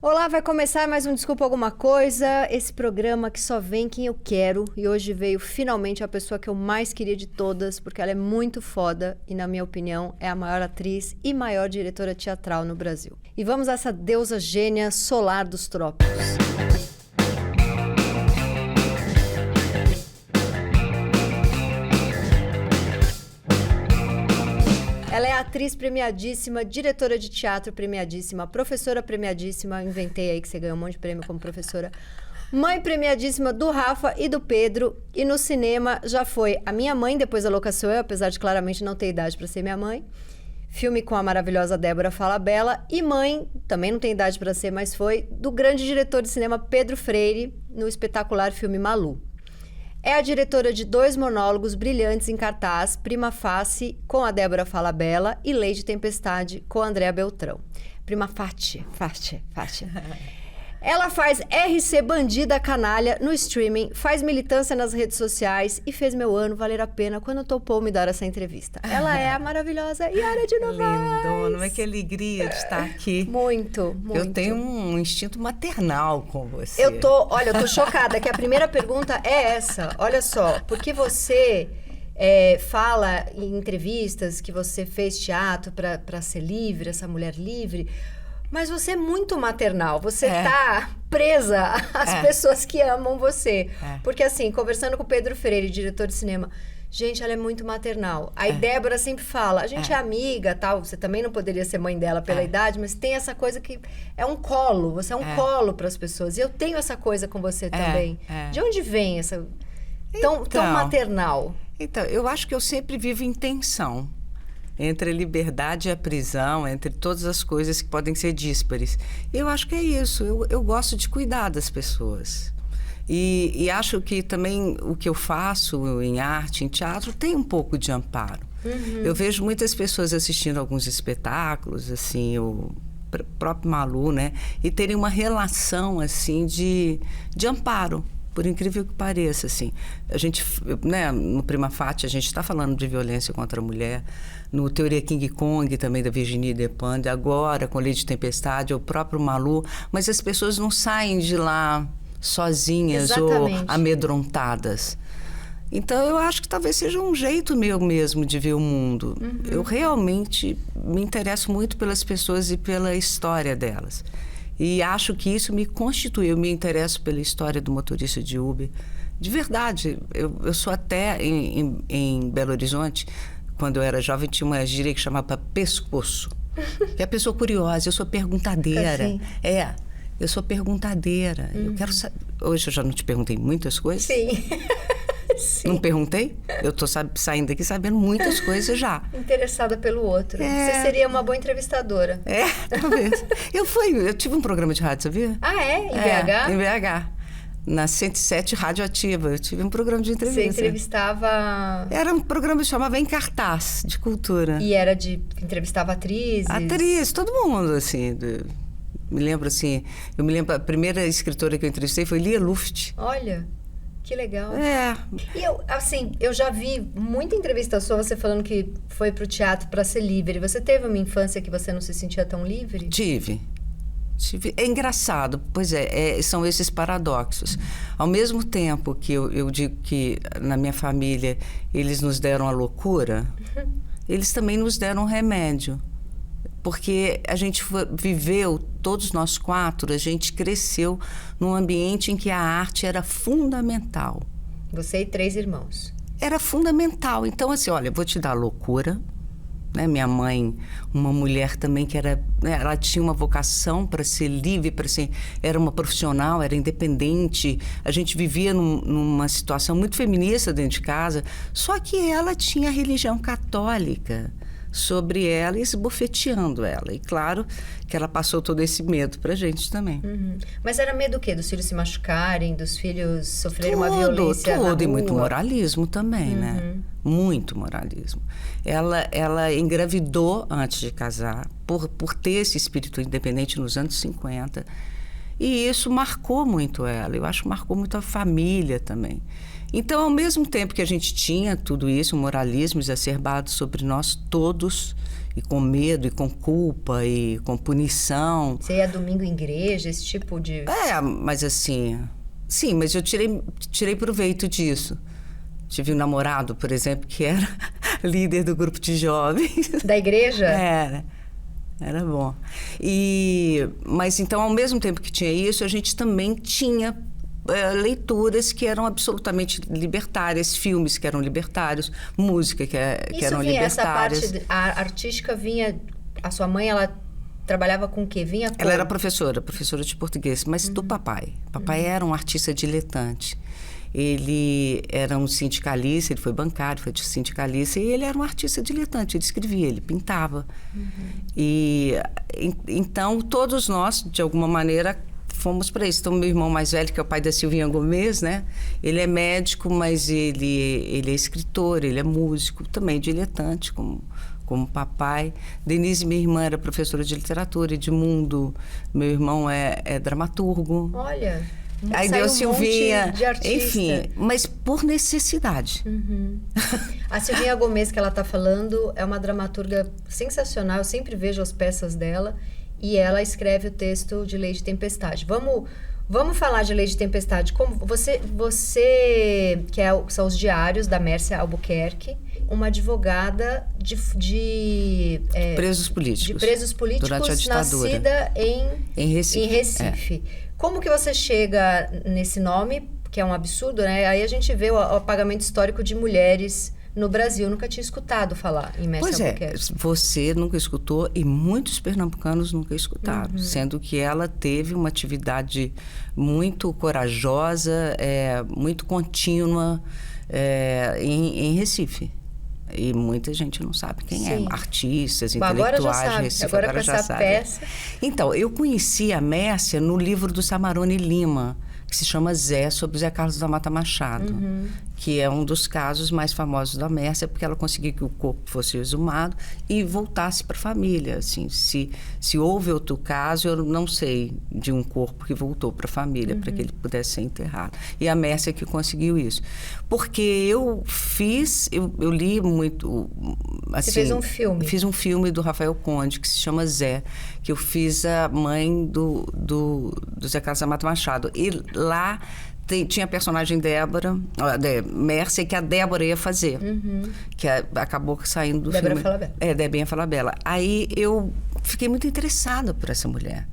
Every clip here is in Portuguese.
Olá, vai começar mais um Desculpa Alguma Coisa, esse programa que só vem quem eu quero, e hoje veio finalmente a pessoa que eu mais queria de todas, porque ela é muito foda e, na minha opinião, é a maior atriz e maior diretora teatral no Brasil. E vamos a essa deusa gênia solar dos trópicos. Ela é atriz premiadíssima, diretora de teatro premiadíssima, professora premiadíssima, inventei aí que você ganhou um monte de prêmio como professora, mãe premiadíssima do Rafa e do Pedro, e no cinema já foi a minha mãe, depois a Louca Sou Eu, apesar de claramente não ter idade para ser minha mãe, filme com a maravilhosa Débora Falabella, e mãe, também não tem idade para ser, mas foi, do grande diretor de cinema Pedro Freire, no espetacular filme Malu. É a diretora de 2 monólogos brilhantes em cartaz, Prima Facie, com a Débora Falabella, e Lei de Tempestade, com a Andréa Beltrão. Prima Facie. Ela faz RC Bandida Canalha no streaming, faz militância nas redes sociais e fez meu ano valer a pena quando topou me dar essa entrevista. Ela é a maravilhosa Yara de Novaes. Lindona, que alegria de estar aqui. Muito. Eu tenho um instinto maternal com você. Eu tô chocada que a primeira pergunta é essa. Olha só, porque você fala em entrevistas que você fez teatro para ser livre, essa mulher livre, mas você é muito maternal. Você tá presa às pessoas que amam você. Porque assim, conversando com o Pedro Freire, diretor de cinema, gente, ela é muito maternal. Aí Débora sempre fala, a gente é amiga, tal, você também não poderia ser mãe dela pela idade, mas tem essa coisa que é um colo, você é um colo para as pessoas. E eu tenho essa coisa com você também. De onde vem essa tão maternal? Então, eu acho que eu sempre vivo em tensão entre a liberdade e a prisão, entre todas as coisas que podem ser díspares. E eu acho que é isso, eu gosto de cuidar das pessoas. E acho que também o que eu faço em arte, em teatro, tem um pouco de amparo. Eu vejo muitas pessoas assistindo alguns espetáculos, assim, o próprio Malu, né? E terem uma relação, assim, de amparo, por incrível que pareça, assim. A gente, né, no Prima Facie, a gente está falando de violência contra a mulher, no Teoria King Kong, também da Virginie Despentes, agora com Lei de Tempestade, o próprio Malu, mas as pessoas não saem de lá sozinhas ou amedrontadas. Então, eu acho que talvez seja um jeito meu mesmo de ver o mundo. Eu realmente me interesso muito pelas pessoas e pela história delas. E acho que isso me constitui. Eu me interesso pela história do motorista de Uber. De verdade, eu sou até em Belo Horizonte, quando eu era jovem, tinha uma gíria que chamava pescoço. Que é a pessoa curiosa, eu sou perguntadeira. Assim. Eu sou perguntadeira. Eu quero saber. Hoje eu já não te perguntei muitas coisas? Sim. Sim. Não perguntei? Eu tô saindo daqui sabendo muitas coisas já. Interessada pelo outro. Você seria uma boa entrevistadora. Talvez. Eu tive um programa de rádio, sabia? Ah, é? Em BH? Em BH. Na 107 Radioativa. Eu tive um programa de entrevista. Você entrevistava... Era um programa que chamava Em Cartaz, de cultura. E entrevistava atrizes? Atriz, todo mundo, assim. Me lembro, a primeira escritora que eu entrevistei foi Lia Luft. Olha, que legal. E eu já vi muita entrevista sua, você falando que foi pro teatro para ser livre. Você teve uma infância que você não se sentia tão livre? Tive. É engraçado, pois são esses paradoxos. Ao mesmo tempo que eu digo que na minha família eles nos deram a loucura, eles também nos deram um remédio. Porque a gente viveu, todos nós 4, a gente cresceu num ambiente em que a arte era fundamental. Você e 3 irmãos. Era fundamental. Então, assim, olha, eu vou te dar loucura. Né? Minha mãe, uma mulher também que era... Né? Ela tinha uma vocação para ser livre, era uma profissional, era independente. A gente vivia numa situação muito feminista dentro de casa. Só que ela tinha a religião católica sobre ela e esbofeteando ela. E claro que ela passou todo esse medo pra gente também. Mas era medo do quê? Dos filhos se machucarem, dos filhos sofrerem uma violência na rua? E muito moralismo também, né? Muito moralismo. Ela engravidou antes de casar, por ter esse espírito independente nos anos 50. E isso marcou muito ela. Eu acho que marcou muito a família também. Então, ao mesmo tempo que a gente tinha tudo isso, um moralismo exacerbado sobre nós todos, e com medo, e com culpa, e com punição. Você ia domingo em igreja, esse tipo de... Mas assim... Sim, mas eu tirei proveito disso. Tive um namorado, por exemplo, que era líder do grupo de jovens. Da igreja? Era bom. Mas então, ao mesmo tempo que tinha isso, a gente também tinha leituras que eram absolutamente libertárias, filmes que eram libertários, música que eram libertárias. Essa parte artística vinha... A sua mãe, ela trabalhava com o quê? Vinha Ela era professora de português, mas do papai. Papai era um artista diletante. Ele era um sindicalista, ele foi bancário, foi sindicalista, e ele era um artista diletante, ele escrevia, ele pintava. Então, todos nós, de alguma maneira, fomos para isso. Então, meu irmão mais velho, que é o pai da Silvinha Gomes, né? Ele é médico, mas ele é escritor, ele é músico, também diletante, como papai. Denise, minha irmã, era professora de literatura, Edmundo, meu irmão é dramaturgo. Olha... Aí deu Silvinha, de artista. enfim, mas por necessidade. A Silvinha Gomes, que ela está falando, é uma dramaturga sensacional, eu sempre vejo as peças dela, e ela escreve o texto de Lei de Tempestade. Vamos falar de Lei de Tempestade. Como você que são os diários da Mércia Albuquerque, uma advogada de presos políticos durante a ditadura, nascida em Recife. Como que você chega nesse nome, que é um absurdo, né? Aí a gente vê o apagamento histórico de mulheres no Brasil. Eu nunca tinha escutado falar em Mércia Albuquerque. Pois você nunca escutou e muitos pernambucanos nunca escutaram, sendo que ela teve uma atividade muito corajosa, muito contínua em Recife. E muita gente não sabe quem é. Artistas, intelectuais. Agora já sabe. Recife, agora com essa peça. Então, eu conheci a Mércia no livro do Samarone Lima, que se chama Zé, sobre Zé Carlos da Mata Machado, que é um dos casos mais famosos da Mércia, porque ela conseguiu que o corpo fosse exumado e voltasse para a família. Assim, se houve outro caso, eu não sei de um corpo que voltou para a família, para que ele pudesse ser enterrado. E a Mércia que conseguiu isso. Porque eu li muito... Assim, você fez um filme? Fiz um filme do Rafael Conde, que se chama Zé, que eu fiz a mãe do Zé Carlos da Mata Machado. E lá tinha a personagem Mércia, que a Débora ia fazer, que acabou saindo do Débora filme. Falabella. Débora Falabella. Aí eu fiquei muito interessada por essa mulher,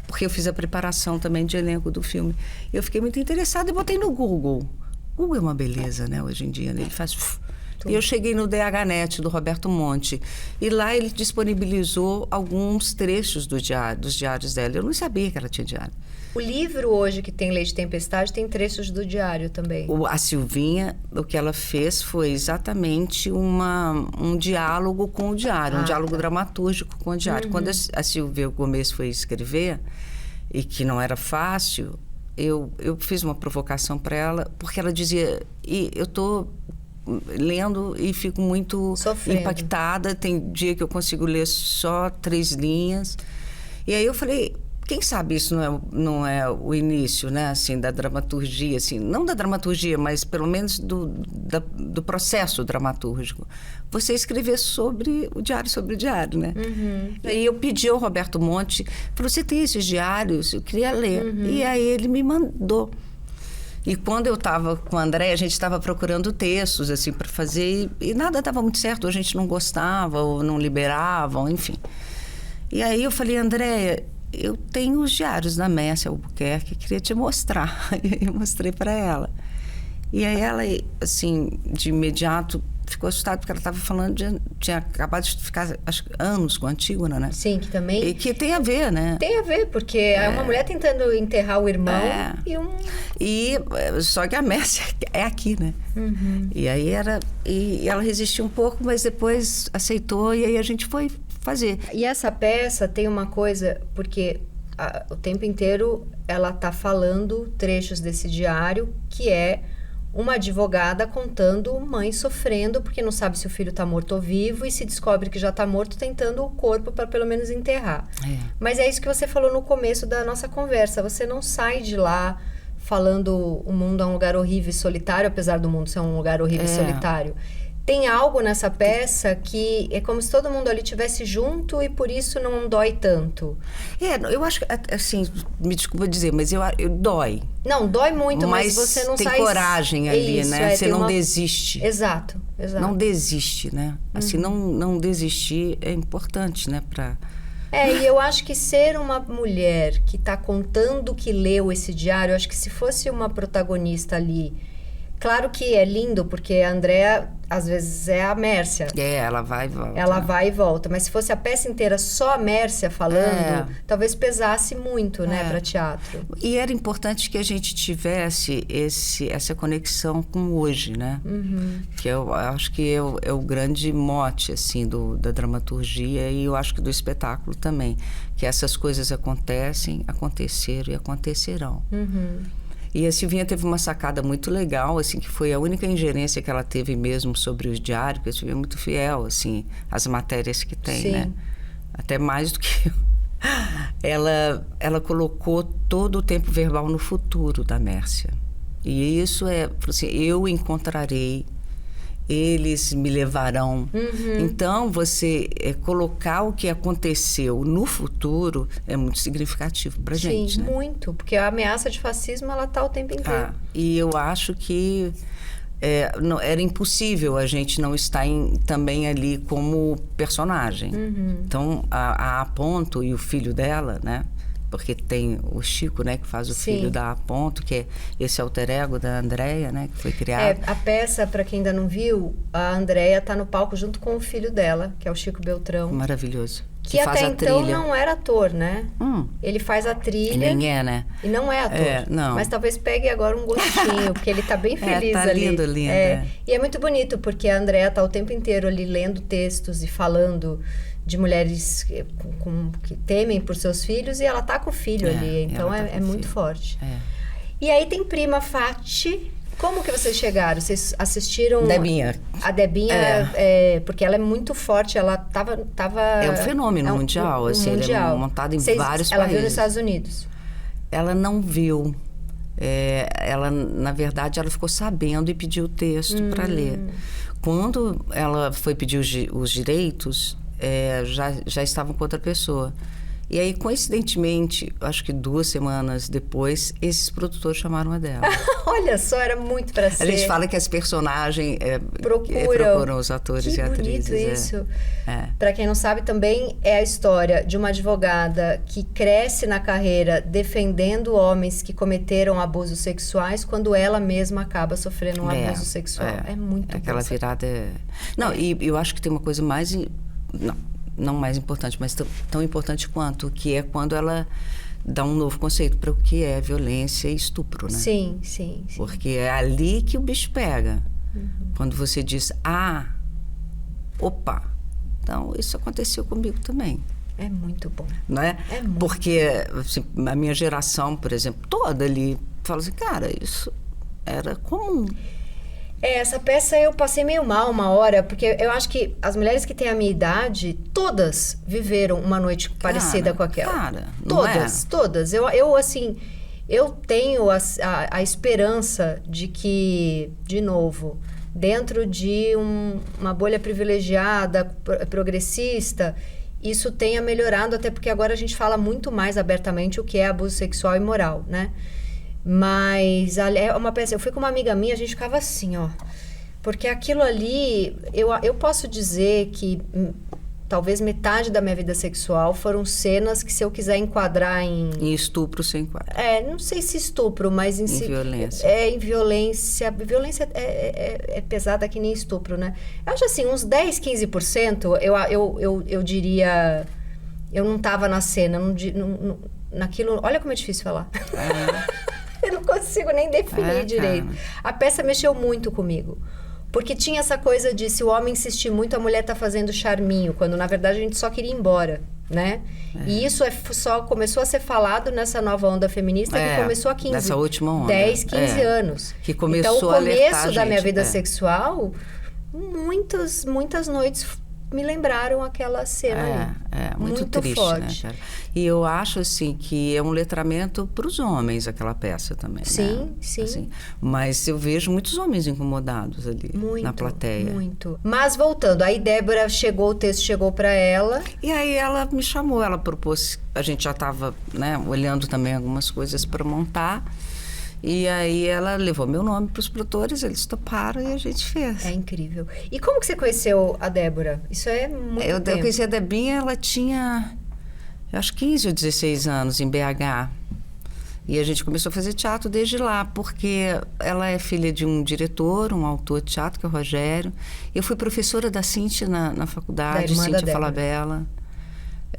porque eu fiz a preparação também de elenco do filme. Eu fiquei muito interessada e botei no Google. Google é uma beleza, né, hoje em dia, né? Ele faz... E eu cheguei no DHNet, do Roberto Monte, e lá ele disponibilizou alguns trechos dos diários dela. Eu não sabia que ela tinha diário. O livro hoje que tem Lei de Tempestade tem trechos do diário também. A Silvinha, o que ela fez foi exatamente um diálogo com o diário, um diálogo dramatúrgico com o diário. Quando a Silvia Gomes foi escrever, e que não era fácil, eu fiz uma provocação para ela, porque ela dizia, e eu estou lendo e fico muito impactada. Tem dia que eu consigo ler só 3 linhas. E aí eu falei, quem sabe isso não é o início, né, assim, da dramaturgia, assim, não da dramaturgia, mas pelo menos do processo dramatúrgico. Você escrever sobre o diário, né? Aí eu pedi ao Roberto Monte, falou, você tem esses diários? Eu queria ler. E aí ele me mandou. E quando eu estava com a Andréia, a gente estava procurando textos, assim, para fazer, e nada dava muito certo, ou a gente não gostava, ou não liberavam, enfim. E aí eu falei, Andréia, eu tenho os diários da Mércia Albuquerque, queria te mostrar. E eu mostrei para ela. E aí ela, assim, de imediato, ficou assustada, porque ela estava falando tinha acabado de ficar, acho que anos com a Antígona, né? Sim, que também... E que tem a ver, né? Tem a ver, porque é uma mulher tentando enterrar o irmão só que a Mércia é aqui, né? E aí e ela resistiu um pouco, mas depois aceitou, e aí a gente foi fazer. E essa peça tem uma coisa, porque o tempo inteiro ela tá falando trechos desse diário, que é uma advogada contando mãe sofrendo porque não sabe se o filho está morto ou vivo, e se descobre que já está morto, tentando o corpo para pelo menos enterrar. Mas é isso que você falou no começo da nossa conversa, você não sai de lá falando o mundo é um lugar horrível e solitário, apesar do mundo ser um lugar horrível e solitário. tem algo nessa peça que é como se todo mundo ali estivesse junto e por isso não dói tanto. Eu acho que, assim, me desculpa dizer, mas eu dói. Não, dói muito, mas você não tem sai... coragem ali, isso, né? Você tem não desiste. Exato. Não desiste, né? Assim, não desistir é importante, né? E eu acho que ser uma mulher que está contando que leu esse diário, eu acho que se fosse uma protagonista ali... Claro que é lindo, porque a Andréa, às vezes, é a Mércia. Ela vai e volta. Ela vai e volta. Mas se fosse a peça inteira só a Mércia falando, talvez pesasse muito, né, para teatro. E era importante que a gente tivesse essa conexão com hoje, né? Que eu acho que é o grande mote, assim, da dramaturgia e eu acho que do espetáculo também. Que essas coisas aconteceram e acontecerão. E a Silvinha teve uma sacada muito legal, assim, que foi a única ingerência que ela teve mesmo sobre os diários, porque a Silvinha é muito fiel, assim, às matérias que tem, né? Até mais do que eu. Ela colocou todo o tempo verbal no futuro da Mércia. E isso assim, eu encontrarei, eles me levarão. Então, você colocar o que aconteceu no futuro é muito significativo pra gente, Sim, né? muito. Porque a ameaça de fascismo, ela tá o tempo inteiro. E eu acho que era impossível a gente não estar também ali como personagem. Então, a Ponto e o filho dela, né? Porque tem o Chico, né, que faz o filho da Ponto, que é esse alter ego da Andréia, né, que foi criado. A peça, para quem ainda não viu, a Andréia tá no palco junto com o filho dela, que é o Chico Beltrão. Maravilhoso. Que até então não era ator, né? Ele faz a trilha. Nem é, né? E não é ator. Não. Mas talvez pegue agora um gostinho, porque ele tá bem feliz tá ali. lindo. E é muito bonito, porque a Andréia tá o tempo inteiro ali lendo textos e falando de mulheres que temem por seus filhos, e ela tá com o filho ali, então é muito forte. E aí tem Prima Fati. Como que vocês chegaram? Vocês assistiram... Debinha. A Debinha, porque ela é muito forte, ela tava... É um fenômeno mundial, assim, mundial. Ela é montada em vários ela países. viu nos Estados Unidos? Ela não viu. Ela, na verdade, ela ficou sabendo e pediu o texto para ler. Quando ela foi pedir os direitos... já estavam com outra pessoa. E aí, coincidentemente, acho que 2 semanas depois, esses produtores chamaram a dela. Olha só, era muito para ser. A gente fala que as personagens procuram os atores e atrizes. Que bonito isso. Para quem não sabe, também é a história de uma advogada que cresce na carreira defendendo homens que cometeram abusos sexuais quando ela mesma acaba sofrendo um abuso sexual. É muito aquela virada. Não, e eu acho que tem uma coisa mais... Não mais importante, mas tão importante quanto, que é quando ela dá um novo conceito para o que é violência e estupro, né? Sim. Porque é ali que o bicho pega. Quando você diz, opa, então isso aconteceu comigo também. É muito bom. Não é? É muito. Porque assim, a minha geração, por exemplo, toda ali, fala assim, cara, isso era comum. Essa peça eu passei meio mal uma hora, porque eu acho que as mulheres que têm a minha idade, todas viveram uma noite parecida com aquela. Cara, não todas. Eu assim, eu tenho a esperança de que, de novo, dentro de uma bolha privilegiada, progressista, isso tenha melhorado, até porque agora a gente fala muito mais abertamente o que é abuso sexual e moral, né? Mas é uma peça, eu fui com uma amiga minha, a gente ficava assim, ó, porque aquilo ali, eu posso dizer que talvez metade da minha vida sexual foram cenas que, se eu quiser enquadrar em estupro, sem enquadra. Não sei se estupro, mas em violência. Em violência. Violência é pesada que nem estupro, né? Eu acho assim, uns 10, 15%, eu diria, eu não tava na cena, naquilo, olha como é difícil falar. Eu não consigo nem definir direito. A peça mexeu muito comigo. Porque tinha essa coisa de, se o homem insistir muito, a mulher tá fazendo charminho, quando na verdade a gente só queria ir embora, né? E isso só começou a ser falado nessa nova onda feminista que começou há 15... Nessa última onda. 10, 15 anos. Que começou então, o começo a da minha vida sexual, muitas noites me lembraram aquela cena aí. É muito triste, forte. né, cara? E eu acho, assim, que é um letramento para os homens, aquela peça também, Sim, né? sim. Assim, mas eu vejo muitos homens incomodados ali na plateia. Muito. Mas voltando, aí Débora o texto chegou para ela. E aí ela me chamou, ela propôs, a gente já estava, né, olhando também algumas coisas para montar. E aí ela levou meu nome para os produtores, eles toparam e a gente fez. É incrível. E como que você conheceu a Débora? Isso é muito Eu tempo. conheci a Debinha, ela tinha, eu acho, 15 ou 16 anos em BH. E a gente começou a fazer teatro desde lá, porque ela é filha de um diretor, um autor de teatro, que é o Rogério. Eu fui professora da Cíntia na faculdade, Cíntia Falabella.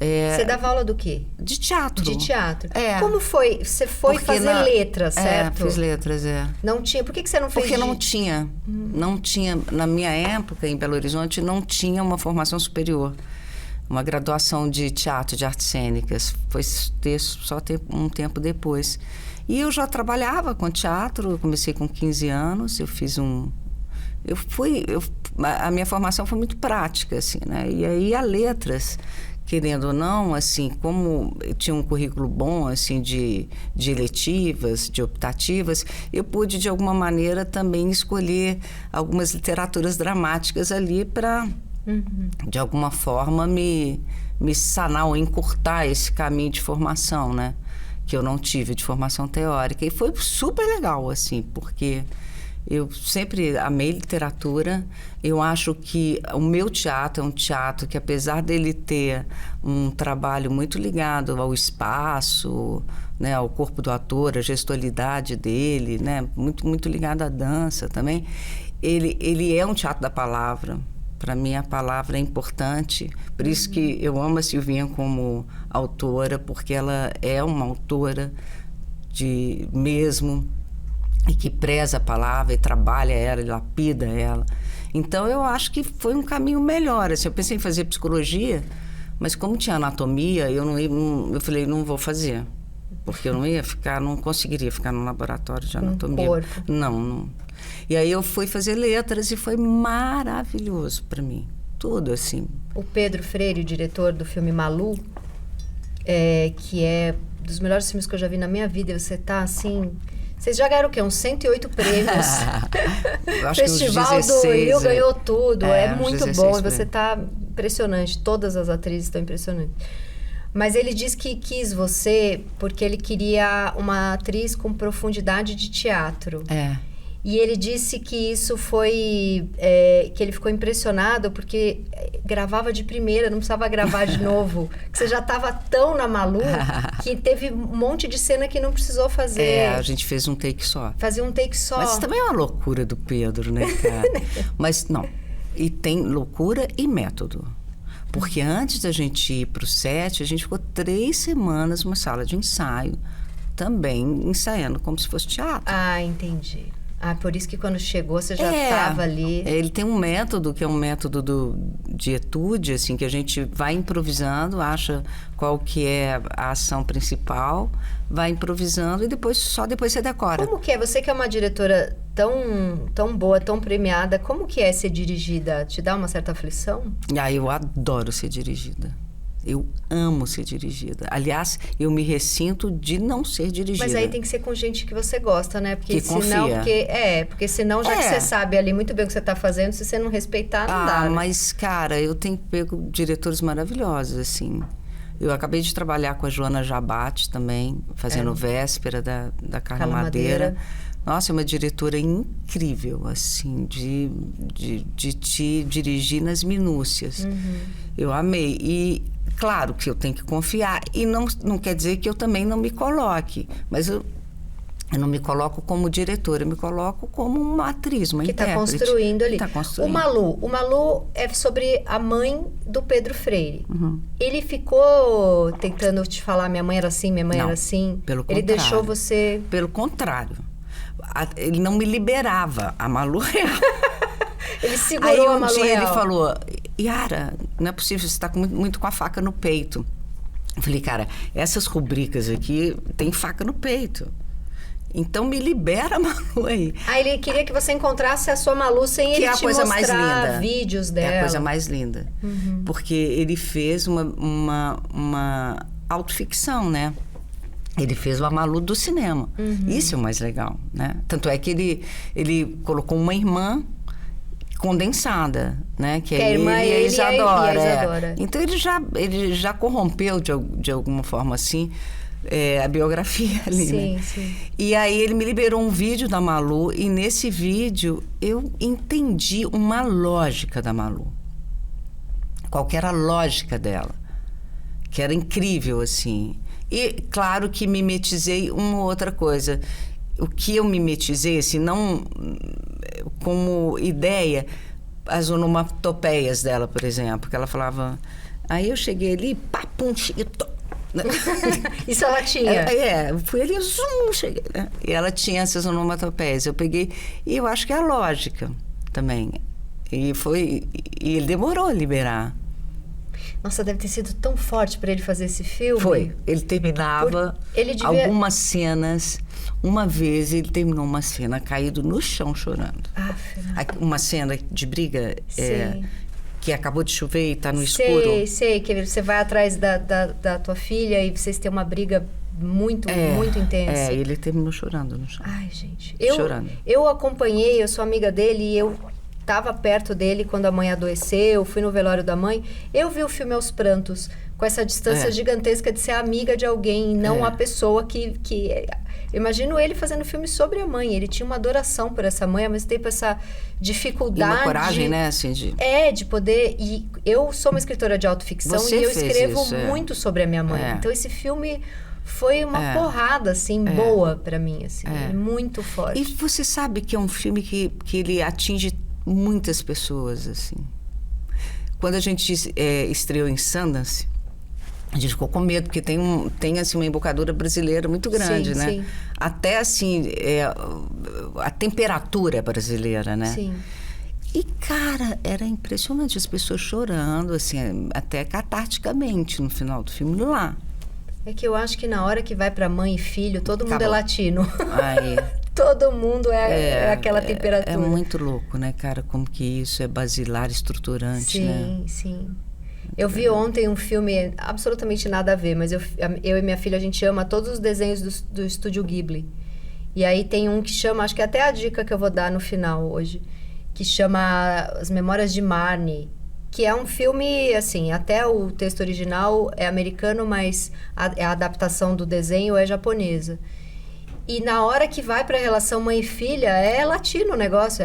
Você dava aula do quê? De teatro. De teatro. É. Como foi? Você foi Porque fazer letras, certo? Fiz letras, Não tinha. Por que você não fez? Porque não tinha. Não tinha. Na minha época, em Belo Horizonte, não tinha uma formação superior. Uma graduação de teatro, de artes cênicas. Foi ter um tempo depois. E eu já trabalhava com teatro. Eu comecei com 15 anos. Eu fiz a minha formação foi muito prática, assim, né? E aí, a letras, querendo ou não, assim, como eu tinha um currículo bom, assim, de eletivas, de optativas, eu pude, de alguma maneira, também escolher algumas literaturas dramáticas ali para, de alguma forma, me sanar ou encurtar esse caminho de formação, né? Que eu não tive, de formação teórica. E foi super legal, assim, porque eu sempre amei literatura. Eu acho que o meu teatro é um teatro que, apesar dele ter um trabalho muito ligado ao espaço, né, ao corpo do ator, a gestualidade dele, né, muito, muito ligado à dança também, ele é um teatro da palavra. Para mim, a palavra é importante. Por isso que eu amo a Silvinha como autora, porque ela é uma autora mesmo, e que preza a palavra, e trabalha ela, e lapida ela. Então, eu acho que foi um caminho melhor. Assim, eu pensei em fazer psicologia, mas como tinha anatomia, eu falei, não vou fazer. Porque eu não conseguiria ficar no laboratório de anatomia. Corpo. Não. E aí eu fui fazer letras e foi maravilhoso para mim. Tudo, assim. O Pedro Freire, o diretor do filme Malu, que é dos melhores filmes que eu já vi na minha vida, você tá assim... Vocês já ganharam o quê? Uns 108 prêmios. Eu acho Festival que uns 16, do Rio ganhou tudo. É muito bom. E você prêmios. tá impressionante. Todas as atrizes estão impressionantes. Mas ele diz que quis você porque ele queria uma atriz com profundidade de teatro. E ele disse que isso foi... que ele ficou impressionado porque gravava de primeira, não precisava gravar de novo. Que você já estava tão na Malu que teve um monte de cena que não precisou fazer. A gente fez um take só. Fazia um take só. Mas também é uma loucura do Pedro, né, cara? Mas não. E tem loucura e método. Porque antes da gente ir pro set, a gente ficou 3 semanas numa sala de ensaio, também ensaiando como se fosse teatro. Ah, entendi. Ah, por isso que quando chegou você já estava ali. Ele tem um método que é um método de etude, assim, que a gente vai improvisando, acha qual que é a ação principal, vai improvisando e só depois você decora. Como que é? Você que é uma diretora tão boa, tão premiada, como que é ser dirigida? Te dá uma certa aflição? Eu adoro ser dirigida. Eu amo ser dirigida. Aliás, eu me ressinto de não ser dirigida. Mas aí tem que ser com gente que você gosta, né? Porque que senão, confia. Porque senão, já que você sabe ali muito bem o que você está fazendo, se você não respeitar, não dá. Mas, cara, eu tenho pego diretores maravilhosos, assim. Eu acabei de trabalhar com a Joana Jabate também, fazendo Véspera da Carla Madeira. Nossa, é uma diretora incrível, assim, de te dirigir nas minúcias. Eu amei. E claro que eu tenho que confiar. E não quer dizer que eu também não me coloque. Mas eu não me coloco como diretora, eu me coloco como uma atriz, uma intérprete. Que está construindo ali. Tá construindo. O Malu é sobre a mãe do Pedro Freire. Ele ficou tentando te falar, minha mãe era assim, minha mãe era assim? Pelo Ele contrário. deixou você... Pelo contrário. Ele não me liberava. A Malu real. Ele segurou Aí a Malu dia real. ele falou, Yara, não é possível, você está muito com a faca no peito. Eu falei, cara, essas rubricas aqui tem faca no peito. Então me libera a Malu aí. Ah, ele queria que você encontrasse a sua Malu sem ele te mostrar vídeos dela. É a coisa mais linda. Porque ele fez uma autoficção, né? Ele fez uma Malu do cinema. Isso é o mais legal, né? Tanto é que ele colocou uma irmã condensada, né? Que a irmã ele e a Isadora. e a Isadora. Então ele já corrompeu de alguma forma assim a biografia ali, sim, né? Sim. E aí ele me liberou um vídeo da Malu e nesse vídeo eu entendi uma lógica da Malu. Qual que era a lógica dela? Que era incrível, assim. E, claro, que mimetizei uma outra coisa. O que eu mimetizei, assim, não como ideia, as onomatopeias dela, por exemplo, que ela falava... Aí eu cheguei ali, papum, chito. Isso ela tinha? Fui ali, zoom, cheguei. Né? E ela tinha essas onomatopeias. Eu peguei... E eu acho que é a lógica também. E ele demorou a liberar. Nossa, deve ter sido tão forte para ele fazer esse filme. Foi. Ele terminava algumas cenas. Uma vez ele terminou uma cena caído no chão chorando. Uma cena de briga que acabou de chover e está no escuro. Sei, que você vai atrás da tua filha e vocês têm uma briga muito intensa. Ele terminou chorando no chão. Ai, gente. Chorando. Eu acompanhei, eu sou amiga dele e eu estava perto dele quando a mãe adoeceu, fui no velório da mãe. Eu vi o filme aos prantos, com essa distância gigantesca de ser amiga de alguém, não a pessoa que... Eu imagino ele fazendo filme sobre a mãe. Ele tinha uma adoração por essa mãe, ao mesmo tempo essa dificuldade... E uma coragem, né? Assim, de poder... E eu sou uma escritora de autoficção e eu escrevo muito sobre a minha mãe. Então esse filme... Foi uma porrada, assim, boa pra mim, assim. Muito forte. E você sabe que é um filme que ele atinge muitas pessoas, assim. Quando a gente estreou em Sundance, a gente ficou com medo, porque tem assim, uma embocadura brasileira muito grande, né? Sim. Até, assim, a temperatura brasileira, né? Sim. E, cara, era impressionante, as pessoas chorando, assim, até catarticamente no final do filme lá. É que eu acho que na hora que vai pra mãe e filho, todo mundo é latino. Aí. Todo mundo é aquela temperatura. É muito louco, né, cara? Como que isso é basilar, estruturante, né? Sim. Eu vi ontem um filme absolutamente nada a ver, mas eu e minha filha, a gente ama todos os desenhos do Estúdio Ghibli. E aí tem um que chama, acho que é até a dica que eu vou dar no final hoje, que chama As Memórias de Marnie. Que é um filme, assim, até o texto original é americano, mas a adaptação do desenho é japonesa. E na hora que vai pra relação mãe e filha, é latino o negócio,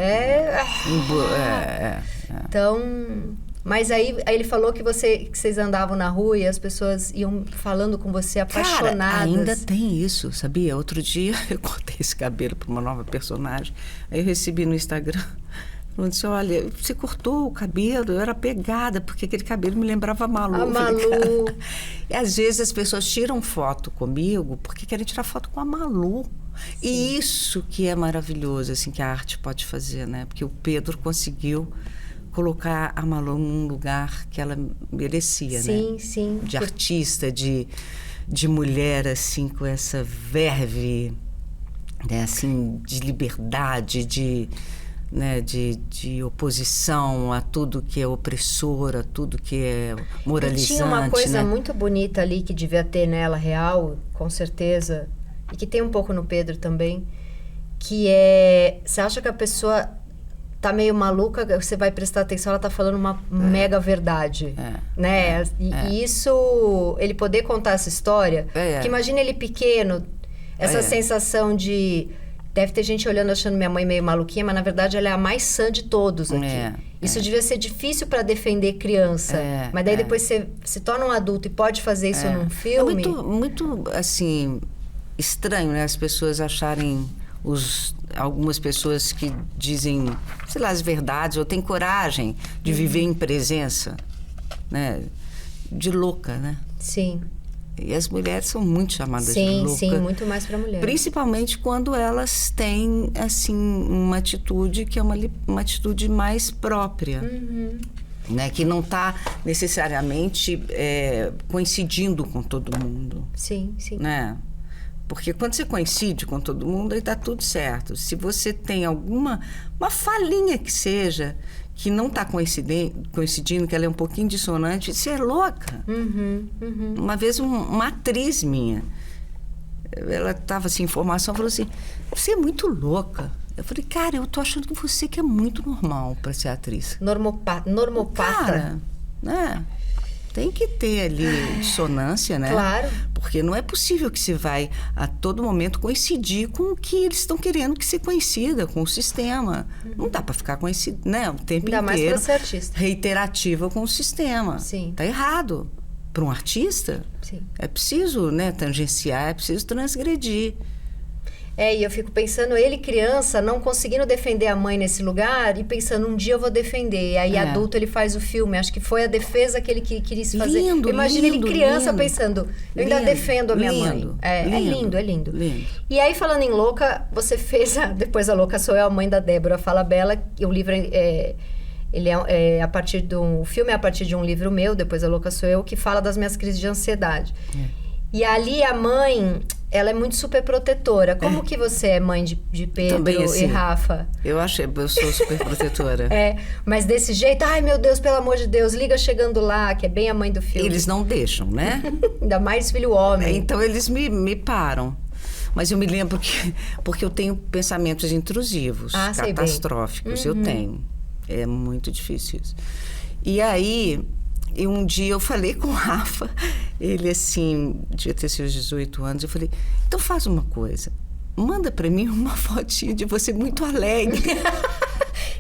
Então... Mas aí ele falou que vocês andavam na rua e as pessoas iam falando com você apaixonadas. Cara, ainda tem isso, sabia? Outro dia eu cortei esse cabelo pra uma nova personagem, aí eu recebi no Instagram... Eu disse, olha, você cortou o cabelo, eu era pegada, porque aquele cabelo me lembrava a Malu. A Malu. E às vezes as pessoas tiram foto comigo porque querem tirar foto com a Malu. Sim. E isso que é maravilhoso, assim, que a arte pode fazer, né? Porque o Pedro conseguiu colocar a Malu num lugar que ela merecia, sim, né? Sim, de artista, de mulher, assim, com essa verve, né? Assim, de liberdade, né, de oposição a tudo que é opressor, a tudo que é moralizante. E tinha uma coisa, né? muito bonita ali que devia ter nela, real, com certeza, e que tem um pouco no Pedro também, que é... Você acha que a pessoa tá meio maluca, você vai prestar atenção, ela tá falando uma mega verdade, né? E isso, ele poder contar essa história, que imagina ele pequeno, essa sensação de... Deve ter gente olhando achando minha mãe meio maluquinha, mas na verdade ela é a mais sã de todos aqui. Isso devia ser difícil para defender criança. Mas daí depois você se torna um adulto e pode fazer isso num filme. É muito, assim, estranho, né? As pessoas acharem... algumas pessoas que dizem, sei lá, as verdades, ou têm coragem de viver em presença, né? De louca, né? Sim. E as mulheres são muito chamadas de louca. Sim, muito mais para mulher. Principalmente quando elas têm, assim, uma atitude que é uma atitude mais própria. Né? Que não está necessariamente coincidindo com todo mundo. Sim. Né? Porque quando você coincide com todo mundo, aí tá tudo certo. Se você tem uma falinha que seja, que não está coincidindo, que ela é um pouquinho dissonante, você é louca. Uma vez uma atriz minha, ela estava assim, em formação, falou assim, você é muito louca. Eu falei, cara, eu tô achando que você que é muito normal para ser atriz. Normopata. Cara, né? Tem que ter ali dissonância, né? Claro. Porque não é possível que você vai a todo momento coincidir com o que eles estão querendo que você coincida, com o sistema. Não dá para ficar né, o tempo Ainda inteiro mais para ser artista. reiterativa com o sistema. Sim. Tá errado. Para um artista, Sim. é preciso, né, tangenciar, é preciso transgredir. E eu fico pensando, ele criança, não conseguindo defender a mãe nesse lugar e pensando, um dia eu vou defender. E aí, adulto, ele faz o filme. Acho que foi a defesa que ele quis fazer. Lindo, imagina ele criança lindo, pensando, eu ainda defendo a minha mãe. É lindo. E aí, falando em Louca, você fez, depois a Louca Sou Eu, a mãe da Débora Falabella, e o livro ele a partir o filme é a partir de um livro meu, Depois a Louca Sou Eu, que fala das minhas crises de ansiedade. E ali a mãe, ela é muito super protetora. Como que você é mãe de Pedro Também, assim, e Rafa? Eu sou super protetora. Mas desse jeito, ai meu Deus, pelo amor de Deus, liga chegando lá, que é bem a mãe do filme. Eles não deixam, né? Ainda mais filho homem. Então eles me param. Mas eu me lembro porque eu tenho pensamentos intrusivos, catastróficos. Eu tenho. É muito difícil isso. E aí, um dia eu falei com o Rafa, ele assim, devia ter seus 18 anos, eu falei, então faz uma coisa, manda pra mim uma fotinha de você muito alegre.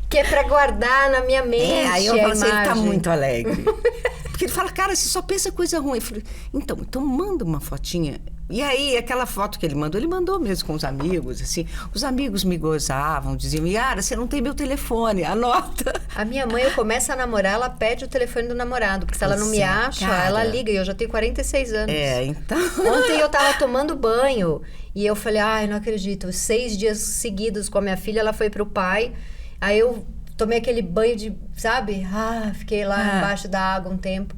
Que é pra guardar na minha mente. Aí eu falo assim, ele tá muito alegre. Porque ele fala, cara, você só pensa coisa ruim. Eu falei, então manda uma fotinha. E aí, aquela foto que ele mandou mesmo com os amigos, assim. Os amigos me gozavam, diziam, Yara, você não tem meu telefone, anota. A minha mãe, eu começo a namorar, ela pede o telefone do namorado, porque se ela não me acha, cara, ela liga, e eu já tenho 46 anos. Então... Ontem eu tava tomando banho, e eu falei, ai, não acredito, 6 dias seguidos com a minha filha, ela foi pro pai, aí eu tomei aquele banho de, sabe? Fiquei lá embaixo da água um tempo.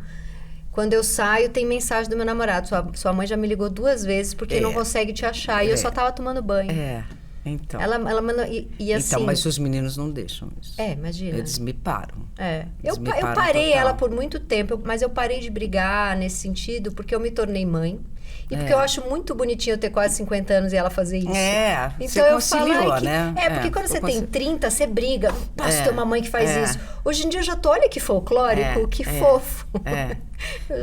Quando eu saio, tem mensagem do meu namorado. Sua mãe já me ligou 2 vezes porque não consegue te achar. E eu só tava tomando banho. Então. Ela mandou... E assim... Então, mas os meninos não deixam isso. Imagina. Eles me param. Eu parei ela por muito tempo, mas eu parei de brigar nesse sentido porque eu me tornei mãe. E porque eu acho muito bonitinho eu ter quase 50 anos e ela fazer isso. Então você eu falo, né? Porque quando você tem 30, você briga. Posso ter uma mãe que faz isso. Hoje em dia eu já tô, olha que folclórico, que fofo.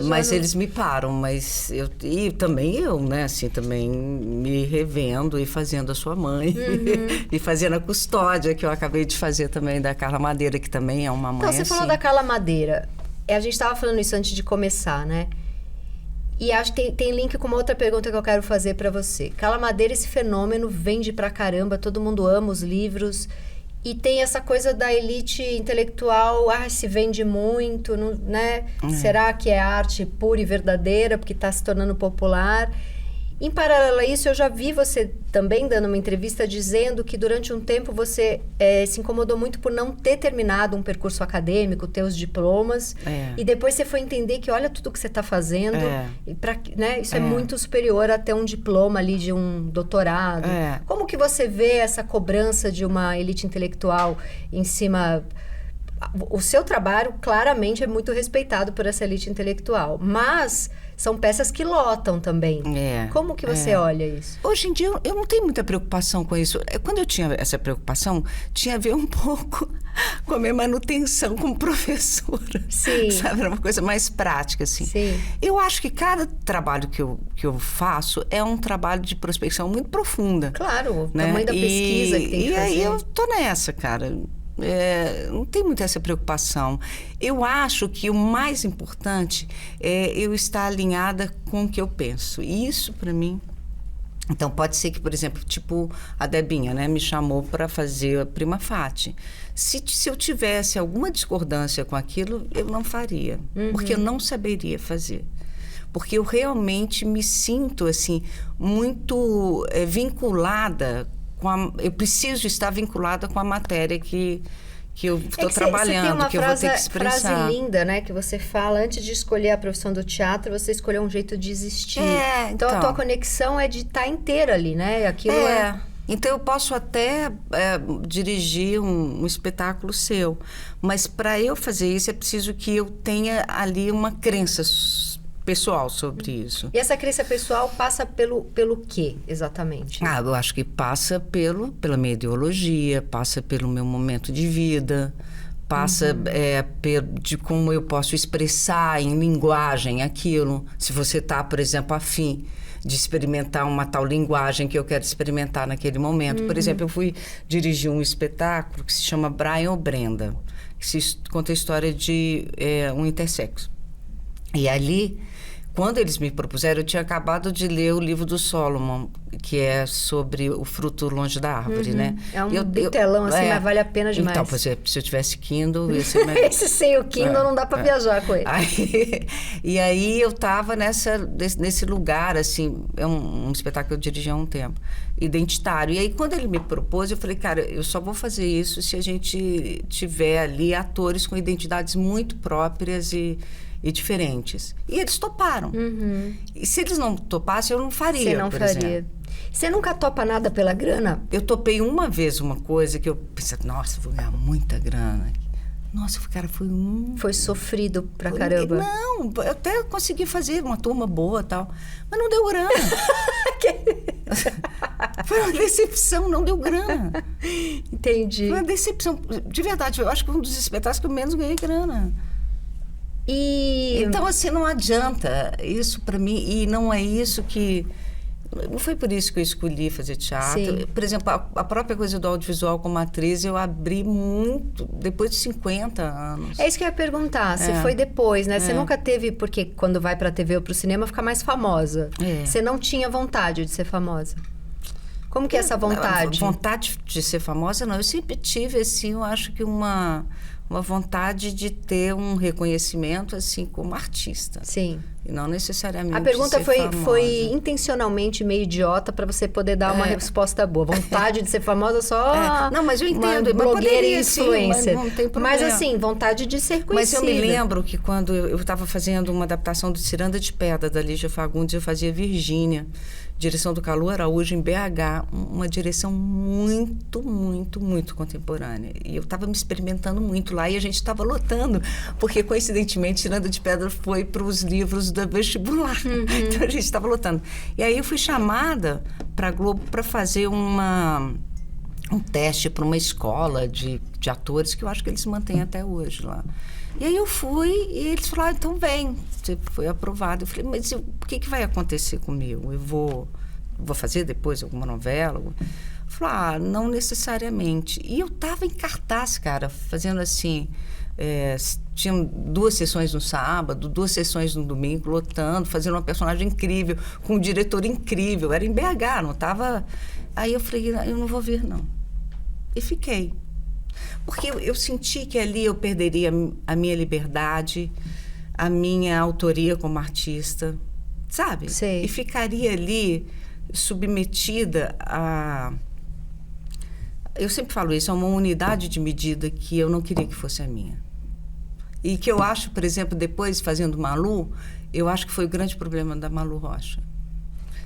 Mas eles me param, mas e também eu, né, assim, também me revendo e fazendo a sua mãe. E fazendo a custódia, que eu acabei de fazer também da Carla Madeira, que também é uma mãe Então, você falou da Carla Madeira. A gente estava falando isso antes de começar, né? E acho que tem link com uma outra pergunta que eu quero fazer para você. Carla Madeira, esse fenômeno vende pra caramba, todo mundo ama os livros. E tem essa coisa da elite intelectual, se vende muito, não, né? Será que é arte pura e verdadeira, porque está se tornando popular? Em paralelo a isso, eu já vi você também dando uma entrevista dizendo que durante um tempo você se incomodou muito por não ter terminado um percurso acadêmico, ter os diplomas. E depois você foi entender que olha tudo que você está fazendo. E né, isso é muito superior a ter um diploma ali de um doutorado. Como que você vê essa cobrança de uma elite intelectual em cima... O seu trabalho, claramente, é muito respeitado por essa elite intelectual. Mas... são peças que lotam também. Como que você olha isso? Hoje em dia, eu não tenho muita preocupação com isso. Quando eu tinha essa preocupação, tinha a ver um pouco com a minha manutenção como professora. Sim. Sabe? Era uma coisa mais prática, assim. Sim. Eu acho que cada trabalho que eu faço é um trabalho de prospecção muito profunda. Claro, o né? tamanho da pesquisa que tem que fazer. E aí eu tô nessa, cara. Não tem muita essa preocupação. Eu acho que o mais importante é eu estar alinhada com o que eu penso. E isso, para mim... Então, pode ser que, por exemplo, tipo a Debinha, né, me chamou para fazer a Prima Fate. Se eu tivesse alguma discordância com aquilo, eu não faria. Porque eu não saberia fazer. Porque eu realmente me sinto, assim, muito vinculada... eu preciso estar vinculada com a matéria que que eu estou trabalhando, que eu vou ter que expressar. Frase linda, né? Que você fala, antes de escolher a profissão do teatro, você escolheu um jeito de existir. Então a tua conexão é de estar inteira ali, né? Aquilo Então eu posso até dirigir um espetáculo seu, mas para eu fazer isso é preciso que eu tenha ali uma crença pessoal sobre isso. E essa crença pessoal passa pelo quê, exatamente? Eu acho que passa pela minha ideologia, passa pelo meu momento de vida, passa de como eu posso expressar em linguagem aquilo. Se você está, por exemplo, afim de experimentar uma tal linguagem que eu quero experimentar naquele momento. Por exemplo, eu fui dirigir um espetáculo que se chama Brian ou Brenda, que conta a história de um intersexo. E ali, quando eles me propuseram, eu tinha acabado de ler o livro do Solomon, que é sobre o fruto longe da árvore, né? É um bitelão, assim, mas vale a pena demais. Então, por exemplo, se eu tivesse Kindle, ia ser melhor. Esse sem o Kindle não dá para viajar com ele. E aí eu estava nesse lugar, assim, é um espetáculo que eu dirigi há um tempo, identitário. E aí, quando ele me propôs, eu falei, cara, eu só vou fazer isso se a gente tiver ali atores com identidades muito próprias e diferentes. E eles toparam. E se eles não topassem, eu não faria. Você não faria. Exemplo. Você nunca topa nada pela grana? Eu topei uma vez uma coisa que eu pensei, nossa, vou ganhar muita grana. Nossa, cara, Foi sofrido pra caramba. Não, eu até consegui fazer uma turma boa e tal, mas não deu grana. Foi uma decepção, não deu grana. Entendi. Foi uma decepção. De verdade, eu acho que foi um dos espetáculos que eu menos ganhei grana. Então, assim, não adianta isso para mim, e não é isso que... Não foi por isso que eu escolhi fazer teatro. Sim. Por exemplo, a própria coisa do audiovisual como atriz, eu abri muito depois de 50 anos. É isso que eu ia perguntar, se foi depois, né? Você nunca teve, porque quando vai pra TV ou pro cinema, fica mais famosa. Você não tinha vontade de ser famosa? Como que é essa vontade? Vontade de ser famosa, não. Eu sempre tive, assim, eu acho que uma vontade de ter um reconhecimento, assim, como artista. Sim. E não necessariamente a pergunta ser famosa. foi intencionalmente meio idiota para você poder dar uma resposta boa. Vontade de ser famosa só... Não, mas eu entendo. Uma blogueira e influencer. Mas não tem problema. Mas assim, vontade de ser conhecida. Mas eu me lembro que quando eu estava fazendo uma adaptação do Ciranda de Pedra, da Lígia Fagundes, eu fazia Virgínia, direção do Calu Araújo, em BH. Uma direção muito, muito, muito contemporânea. E eu estava me experimentando muito lá e a gente estava lotando, porque, coincidentemente, Ciranda de Pedra foi para os livros da vestibular. Então, a gente estava lotando. E aí eu fui chamada para a Globo para fazer um teste para uma escola de atores, que eu acho que eles mantêm até hoje lá. E aí eu fui e eles falaram, então vem. Você foi aprovado. Eu falei, mas o que vai acontecer comigo? Eu vou fazer depois alguma novela? Eu falei, não necessariamente. E eu estava em cartaz, cara, fazendo assim... tinham 2 sessões no sábado, 2 sessões no domingo, lotando, fazendo uma personagem incrível, com um diretor incrível. Era em BH, não estava... Aí eu falei, eu não vou vir, não. E fiquei. Porque eu senti que ali eu perderia a minha liberdade, a minha autoria como artista, sabe? Sei. E ficaria ali submetida a... Eu sempre falo isso, a uma unidade de medida que eu não queria que fosse a minha. E que eu acho, por exemplo, depois, fazendo Malu, eu acho que foi o grande problema da Malu Rocha.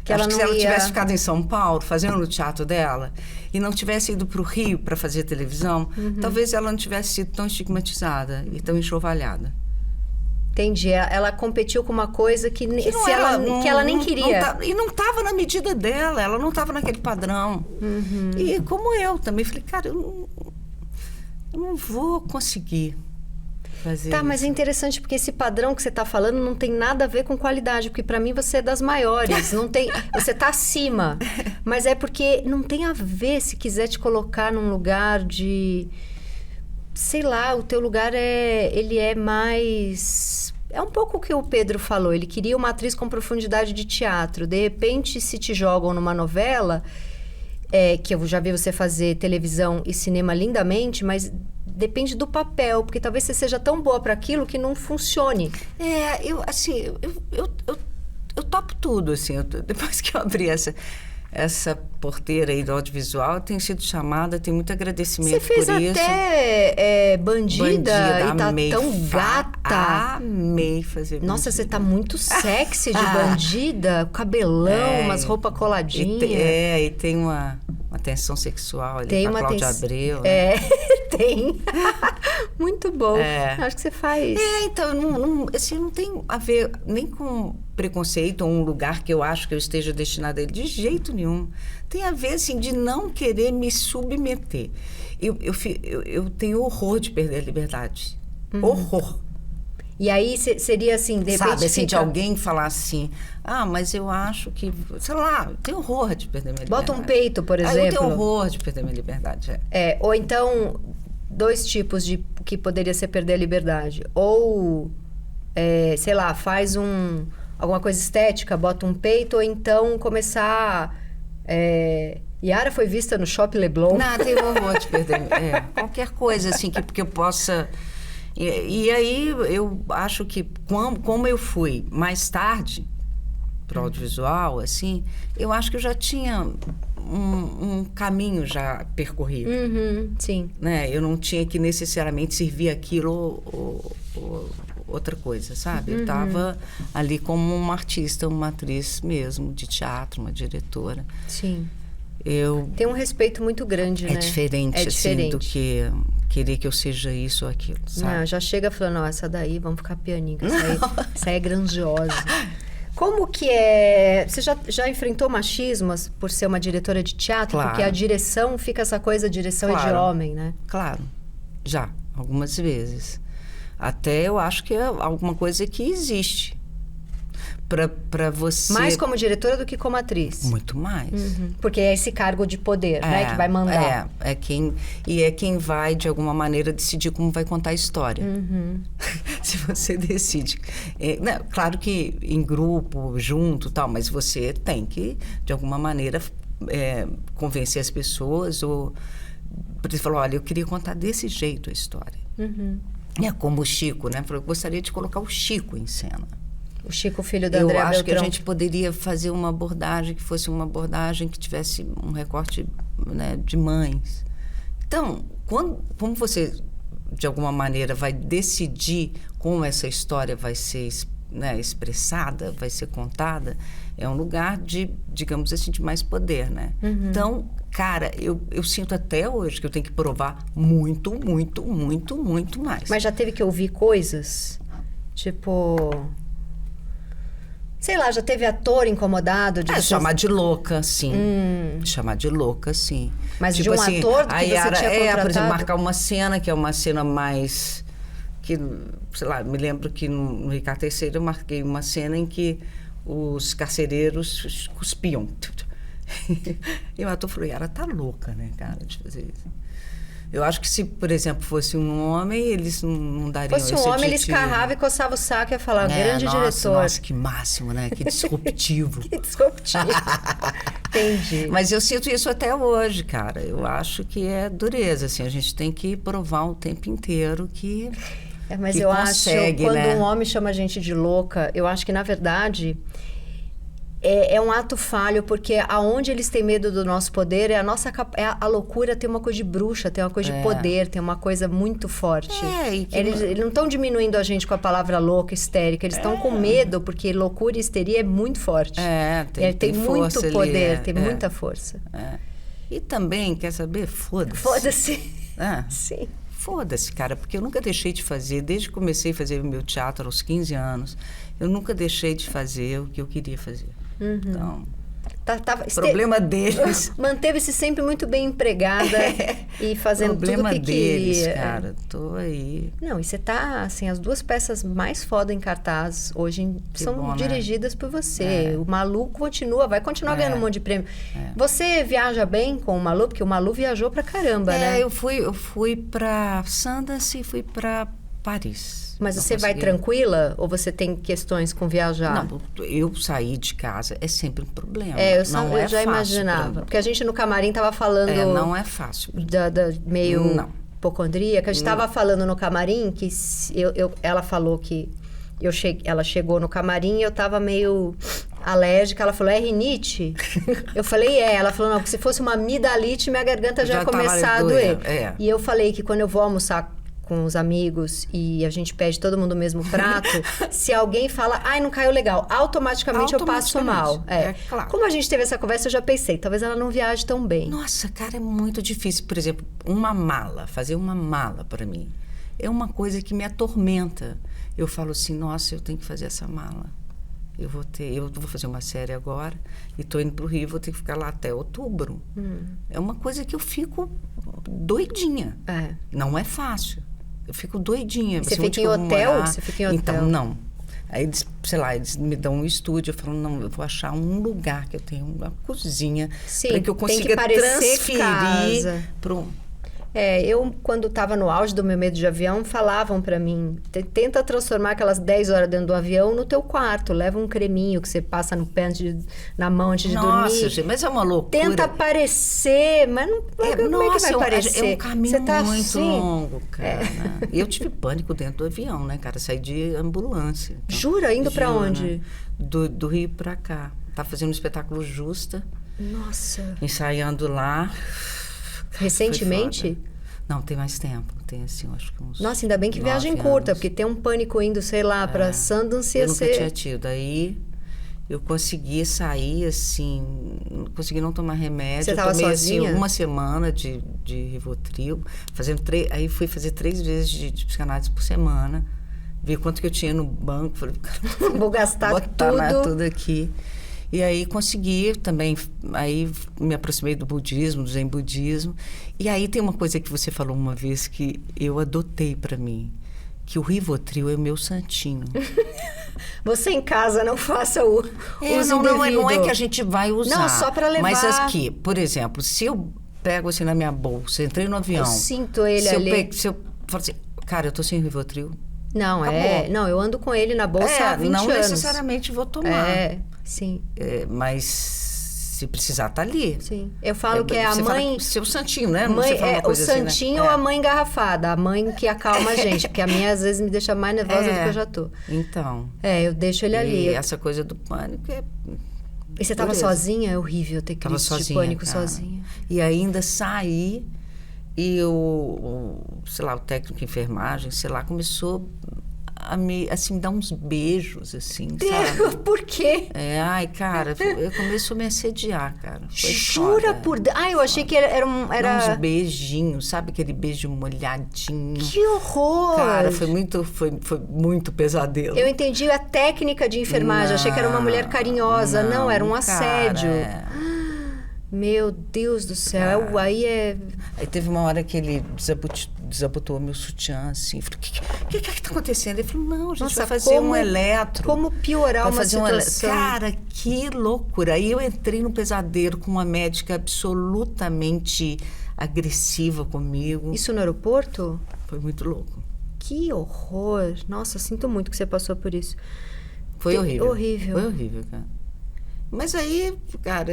Se ela tivesse ficado em São Paulo, fazendo no teatro dela, e não tivesse ido para o Rio para fazer televisão, talvez ela não tivesse sido tão estigmatizada e tão enxovalhada. Entendi. Ela competiu com uma coisa que ela nem queria. E não estava na medida dela, ela não estava naquele padrão. E como eu também, falei, cara, eu não vou conseguir fazer isso. Mas é interessante porque esse padrão que você está falando não tem nada a ver com qualidade, porque para mim você é das maiores, não tem, você está acima, mas é porque não tem a ver se quiser te colocar num lugar de, sei lá, o teu lugar ele é mais... É um pouco o que o Pedro falou, ele queria uma atriz com profundidade de teatro, de repente se te jogam numa novela, que eu já vi você fazer televisão e cinema lindamente, mas depende do papel, porque talvez você seja tão boa para aquilo que não funcione. Eu topo tudo, assim, depois que eu abri essa porteira aí do audiovisual, tenho sido chamada, tenho muito agradecimento Você fez por isso. até Bandida e tá amei tão gata. Amei fazer Nossa, Bandida. você tá muito sexy de Bandida, cabelão, umas roupas coladinhas. E tem uma tensão sexual ali Tem com a uma Cláudia tens- Abreu. Né? Tem. Muito bom. Acho que você faz. Então, assim, não tem a ver nem com preconceito ou um lugar que eu acho que eu esteja destinada a ele, de jeito nenhum. Tem a ver, assim, de não querer me submeter. Eu tenho horror de perder a liberdade. Horror. E aí seria assim, de repente Sabe, assim, de fica- alguém falar assim, mas eu acho que, sei lá, eu tenho horror de perder minha liberdade. Bota um peito, por Eu exemplo. tenho horror de perder minha liberdade, Ou então, 2 tipos de que poderia ser perder a liberdade. Ou, sei lá, faz alguma coisa estética, bota um peito, ou então começar... Yara foi vista no Shopping Leblon. Não, tenho horror de perder. Qualquer coisa, assim, que eu possa... E aí, eu acho que, como eu fui mais tarde para o audiovisual, assim, eu acho que eu já tinha um caminho já percorrido. Sim. Né? Eu não tinha que necessariamente servir aquilo ou outra coisa, sabe? Eu estava ali como uma artista, uma atriz mesmo, de teatro, uma diretora. Sim. Eu... Tem um respeito muito grande, né? diferente, É assim, diferente. do que querer que eu seja isso ou aquilo, sabe? Não, já chega falando, essa daí, vamos ficar pianinho, que essa aí é grandiosa. Como que é... Você já enfrentou machismos por ser uma diretora de teatro? Claro. Porque a direção, fica essa coisa, a direção é de Claro. homem, né? Claro, já, algumas vezes. Até eu acho que é alguma coisa que existe para você... Mais como diretora do que como atriz. Muito mais. Porque é esse cargo de poder, né? Que vai mandar. É quem vai, de alguma maneira, decidir como vai contar a história. Se você decide. Né, claro que em grupo, junto, tal, mas você tem que, de alguma maneira, convencer as pessoas ou... Por exemplo, olha, eu queria contar desse jeito a história. Como o Chico, né? Eu gostaria de colocar o Chico em cena. O Chico, filho da Eu André acho Beltrão. que a gente poderia fazer uma abordagem que fosse uma abordagem que tivesse um recorte, né, de mães. Então, como você, de alguma maneira, vai decidir como essa história vai ser, né, expressada, vai ser contada, é um lugar de, digamos assim, de mais poder, né? Então, cara, eu sinto até hoje que eu tenho que provar muito, muito, muito, muito mais. Mas já teve que ouvir coisas? Tipo... Sei lá, já teve ator incomodado de vocês- Chamar de louca, sim. Chamar de louca, sim. Mas de um ator que a você Yara, tinha por exemplo, contratado? marcar uma cena, que é uma cena mais... que, sei lá, me lembro que no Ricardo III eu marquei uma cena em que os carcereiros cuspiam. E o ator falou, Yara, tá louca, né, cara, de fazer isso. Eu acho que se, por exemplo, fosse um homem, eles não dariam esse Fosse um homem, ele adjetivo. escarrava e coçava o saco e ia falar, grande nossa, diretor. Nossa, que máximo, né? Que disruptivo. Que disruptivo. Entendi. Mas eu sinto isso até hoje, cara. Eu acho que é dureza, assim. A gente tem que provar o tempo inteiro que Mas que eu consegue, acho, quando né? um homem chama a gente de louca, eu acho que, na verdade, é um ato falho, porque aonde eles têm medo do nosso poder, a loucura tem uma coisa de bruxa, tem uma coisa de poder, tem uma coisa muito forte. Eles não estão diminuindo a gente com a palavra louca, histérica, eles estão com medo, porque loucura e histeria é muito forte. Tem muito força poder, ali, tem muita força. E também, quer saber? Foda-se. Foda-se. É. Sim. Foda-se, cara, porque eu nunca deixei de fazer, desde que comecei a fazer o meu teatro aos 15 anos, eu nunca deixei de fazer o que eu queria fazer. Então, problema deles. Manteve-se sempre muito bem empregada e fazendo Problema tudo o que deles, queria. cara. Tô aí. Não, e você tá, assim, as 2 peças mais foda em cartaz hoje são bom, né? dirigidas por você. O Malu vai continuar ganhando um monte de prêmio. Você viaja bem com o Malu? Porque o Malu viajou pra caramba, né? Eu fui pra Sundance e fui pra Paris. Mas Não você vai consegui. tranquila ou você tem questões com viajar? Não, eu sair de casa é sempre um problema. Eu não é já fácil imaginava. pra mim. Porque a gente no camarim tava falando... não é fácil. Da meio Não. hipocondríaca. A gente estava falando no camarim que ela falou que ela chegou no camarim e eu estava meio alérgica. Ela falou, é rinite? Eu falei, é. Ela falou, não, porque se fosse uma amidalite, minha garganta já ia começar a doer. E eu falei que quando eu vou almoçar com os amigos e a gente pede todo mundo o mesmo prato, se alguém fala, ai, não caiu legal, automaticamente eu passo mal. Claro. Como a gente teve essa conversa, eu já pensei, talvez ela não viaje tão bem. Nossa, cara, é muito difícil. Por exemplo, fazer uma mala para mim, é uma coisa que me atormenta. Eu falo assim, nossa, eu tenho que fazer essa mala. Eu vou fazer uma série agora e estou indo para o Rio, vou ter que ficar lá até outubro. É uma coisa que eu fico doidinha. Não é fácil. Eu fico doidinha. Você fica em hotel? Você fica em hotel? Então, não. Aí, eles me dão um estúdio, eu falo, não, eu vou achar um lugar que eu tenha uma cozinha para que eu consiga transferir para um... eu, quando estava no auge do meu medo de avião, falavam para mim, tenta transformar aquelas 10 horas dentro do avião no teu quarto, leva um creminho que você passa no pé na mão antes de dormir. Nossa, gente, mas é uma loucura. Tenta parecer, mas não, como é que vai parecer? É um caminho muito longo, cara. Eu tive pânico dentro do avião, né, cara? Saí de ambulância. Então, jura? Indo para onde? Do Rio para cá. Tá fazendo um espetáculo Justa. Nossa. Ensaiando lá. Recentemente? Não, tem mais tempo. Tem assim, acho que uns... Nossa, ainda bem que viagem curta, porque tem um pânico indo, sei lá, para Sundance ia ser... Eu nunca tinha tido. Aí eu consegui sair, assim, consegui não tomar remédio. Você estava sozinha? Assim, uma semana de Rivotril, aí fui fazer 3 vezes de psicanálise por semana. Vi quanto que eu tinha no banco, falei, vou gastar tudo aqui. E aí consegui também, aí me aproximei do budismo, do zen budismo. E aí tem uma coisa que você falou uma vez que eu adotei para mim, que o Rivotril é o meu santinho. Você em casa não faça o uso devido. Não é que a gente vai usar. Não, só para levar. Mas aqui, por exemplo, se eu pego assim na minha bolsa, entrei no avião... Eu sinto ele ali. Se eu falo assim, cara, eu tô sem Rivotril. Não, não, eu ando com ele na bolsa há 20 não anos. Necessariamente vou tomar. Sim. Mas se precisar, tá ali. Sim. Eu falo que é a mãe... Seu santinho, né? Mãe, o santinho assim, né? ou a mãe engarrafada. A mãe que acalma a gente. Porque a minha, às vezes, me deixa mais nervosa do que eu já tô. Então. Eu deixo ele ali. E essa coisa do pânico é... E você tava sozinha? É horrível ter crise de pânico sozinha. E ainda saí e o técnico de enfermagem, começou a me dar uns beijos, assim, sabe? Por quê? Ai, cara, começou a me assediar, cara. Foi Jura por Deus? Ai, eu achei que era... Uns beijinhos, sabe? Aquele beijo molhadinho. Que horror! Cara, foi muito pesadelo. Eu entendi a técnica de enfermagem, achei que era uma mulher carinhosa. Não, era um assédio. Meu Deus do céu, aí teve uma hora que ele desabotou meu sutiã, assim. Falei, o que tá acontecendo? Ele falou, não, a gente vai fazer um eletro. Como piorar uma situação? Cara, que loucura. Aí eu entrei no pesadelo com uma médica absolutamente agressiva comigo. Isso no aeroporto? Foi muito louco. Que horror. Nossa, sinto muito que você passou por isso. Foi horrível. Horrível. Foi horrível, cara. Mas aí, cara...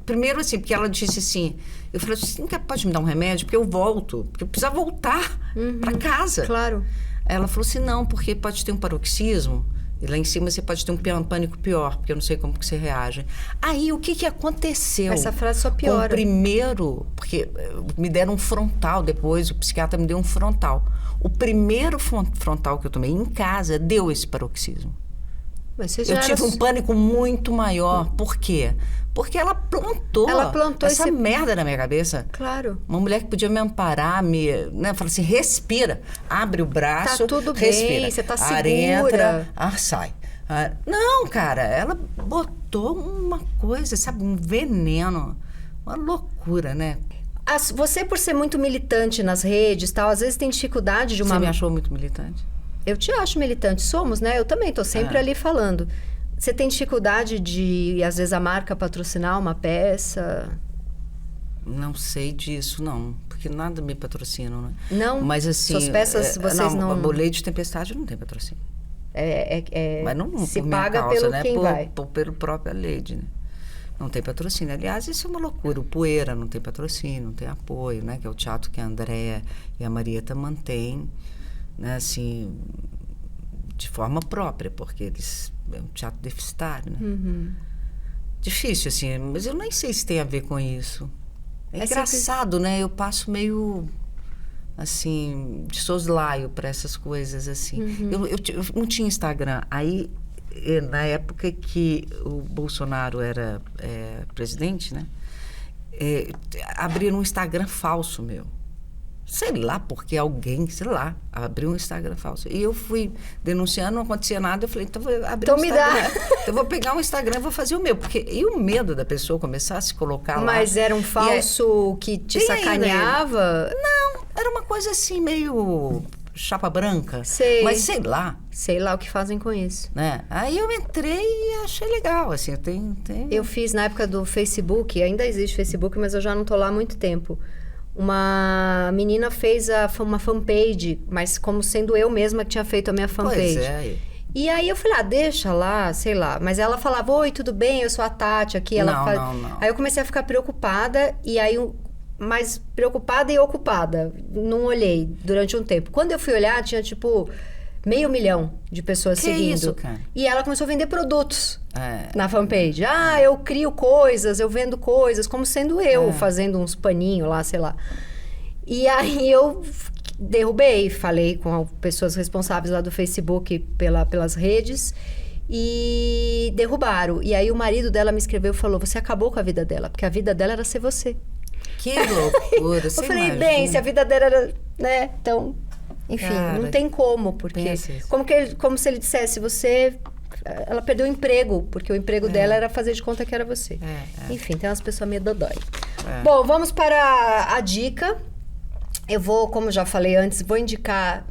primeiro, assim, porque ela disse assim... Eu falei, você não pode me dar um remédio? Porque eu volto. Porque eu preciso voltar para casa. Claro. Ela falou assim, não, porque pode ter um paroxismo. E lá em cima você pode ter um pânico pior. Porque eu não sei como que você reage. Aí, o que aconteceu? Essa frase só piora. Com o primeiro... Porque me deram um frontal depois. O psiquiatra me deu um frontal. O primeiro frontal que eu tomei em casa deu esse paroxismo. Eu tive um pânico muito maior. Por quê? Porque ela plantou essa merda na minha cabeça. Claro. Uma mulher que podia me amparar, fala assim, respira, abre o braço, tá tudo respira. Bem, você tá segura. Entra, sai. Não, cara, ela botou uma coisa, sabe, um veneno, uma loucura, né? Você, por ser muito militante nas redes, tal, às vezes tem dificuldade de uma... Você me achou muito militante? Eu te acho militante, somos, né? Eu também tô sempre ali falando. Você tem dificuldade de, às vezes, a marca patrocinar uma peça? Não sei disso, não. Porque nada me patrocina, né? Não? Mas assim... Suas peças, vocês não... O Lei de Tempestade não tem patrocínio. Mas não se por minha paga causa, pelo né? quem vai. Pelo próprio Lady, né? Não tem patrocínio. Aliás, isso é uma loucura. O Poeira não tem patrocínio, não tem apoio, né? Que é o teatro que a Andréa e a Marieta mantêm. Né, assim, de forma própria, porque eles é um teatro deficitário, né? Difícil, assim, mas eu nem sei se tem a ver com isso. É engraçado, né? Eu passo meio, assim, de soslaio para essas coisas, assim. Eu não tinha Instagram. Aí, na época que o Bolsonaro era presidente, né? Abriram um Instagram falso meu. Sei lá, porque alguém, sei lá, abriu um Instagram falso. E eu fui denunciando, não acontecia nada. Eu falei, então vou abrir um Instagram. Então eu vou pegar um Instagram e vou fazer o meu. E o medo da pessoa começar a se colocar lá. Mas era um falso que te sacaneava? Não, era uma coisa assim, meio chapa branca. Sei. Mas sei lá. Sei lá o que fazem com isso. Né? Aí eu entrei e achei legal, assim, Eu fiz na época do Facebook, ainda existe Facebook, mas eu já não tô lá há muito tempo. Uma menina fez uma fanpage, mas como sendo eu mesma que tinha feito a minha fanpage. Pois é. E aí eu falei, deixa lá, sei lá. Mas ela falava, oi, tudo bem? Eu sou a Tati aqui. Não. Aí eu comecei a ficar preocupada, e aí... Mas preocupada e ocupada. Não olhei durante um tempo. Quando eu fui olhar, tinha tipo 500 mil de pessoas seguindo. Isso, cara? E ela começou a vender produtos na fanpage. Eu crio coisas, eu vendo coisas, como sendo eu, fazendo uns paninhos lá, sei lá. E aí eu derrubei, falei com pessoas responsáveis lá do Facebook pelas redes e derrubaram. E aí o marido dela me escreveu e falou, você acabou com a vida dela, porque a vida dela era ser você. Que loucura, eu falei, bem, se a vida dela era, né, então, enfim, cara, não tem como, porque como se ele dissesse, ela perdeu o emprego, porque o emprego dela era fazer de conta que era você. Enfim, tem umas pessoas meio dodói. Bom, vamos para a dica. Eu vou, como já falei antes, vou indicar,